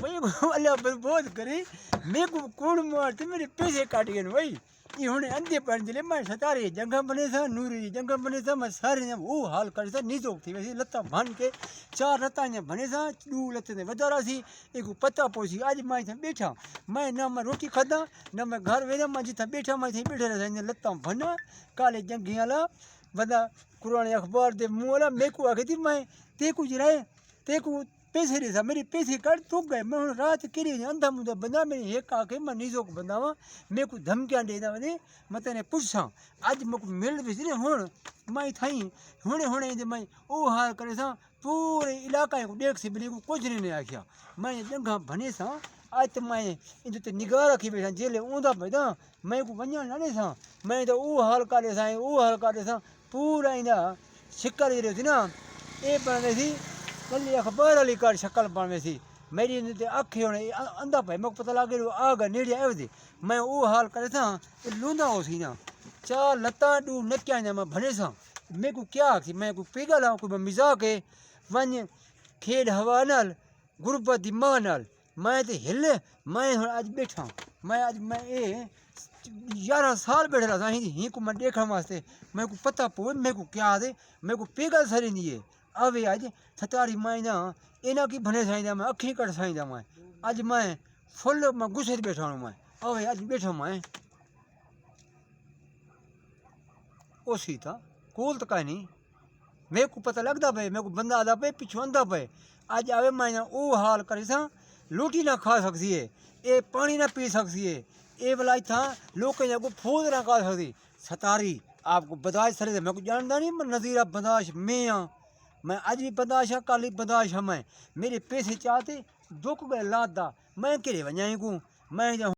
भाई अल्लाह बर्बाद करे मेरे को कौन मारते मेरे पैसे काट गए भाई ये हुने अंधे पड़ दिले मैं सतारे जंगा बने था नूरी जंगा बने था मैं सारे ने वो हाल कर था नीचो थी वैसे लत्ता भान के चार लत्ता ने बने था दू लत्ते ने वधारा सी एक पत्ता पोसी आज मैं था बैठा मैं ना मैं रोटी खादा ना मैं घर वेदा मैं जिथा बैठा मैं थी बैठे रहा ने लत्ता भना काले जंगी वाला बदा कुरान अखबार दे मुंह वाला मेरे को आके थी मैं ते कुछ रहे ते को पैसे नहीं था मेरे पैसे कट थूक गए मैं हूँ रात किरी अंधा मुंधा बंदा मेरी एक आके मैं नीजो को बंदा वा मेरे को धमकियां देता वने मैं तेने पूछा आज मेरे को मिल भी हूँ मैं थी हुणे मैं वो हाल करे था पूरे इलाका को देख सी बिल्ली को कुछ नहीं आख्या मैं जंगा भने सा आज तो मैं इन ते निगाह रखी बैठा जेले ऊंधा बैठा मैं को वञण लाने सा मैं तो वो हाल करे सा वो हाल करे सा पूरा इंदा शिकर रही थी ना ये बने थी कल अखबार वाली कर शक्ल बन सी मेरी अखे होने अंधा भाई मेरे को पता लगे आग नेड़े आए थे मैं वो हाल करे था लूंदा हो सी ना चार लत्ता डू नक्या मैं भने सा मेरे को क्या थी मैं को पिघल आऊँ कोई मजाक है वन खेड हवा नाल गुरबत दी मां नाल मैं तो हिले मैं आज बैठा मैं आज मैं ये 11 साल बैठा रहा था ही को मैं देखने वास्ते मेरे को पता पो मेरे को क्या दे मेरे को पिघल सरी नहीं है अवे आज सतारी मायना इना की भने साइंदा मैं अखी कट साइंदा मैं आज मैं फुल मैं गुस्से बैठा हूँ मैं अवे आज बैठा मैं ओसी था कोल तो कहीं नहीं मेरे को पता लगता पे मेरे को बंदा आदा पे पिछू आंदा पे आज आवे मैं वो हाल करे था रोटी ना खा सकती है ये पानी ना पी सकती है ये वाला था लोग को फूल ना खा सकती सतारी आपको बदाश सरे मेरे को जानता नहीं मैं नज़ीरा बदाश मैं आज भी बदाश कल बदाश मैं मेरे पैसे चाहते दुख गए लादा मैं किरे वजाई को मैं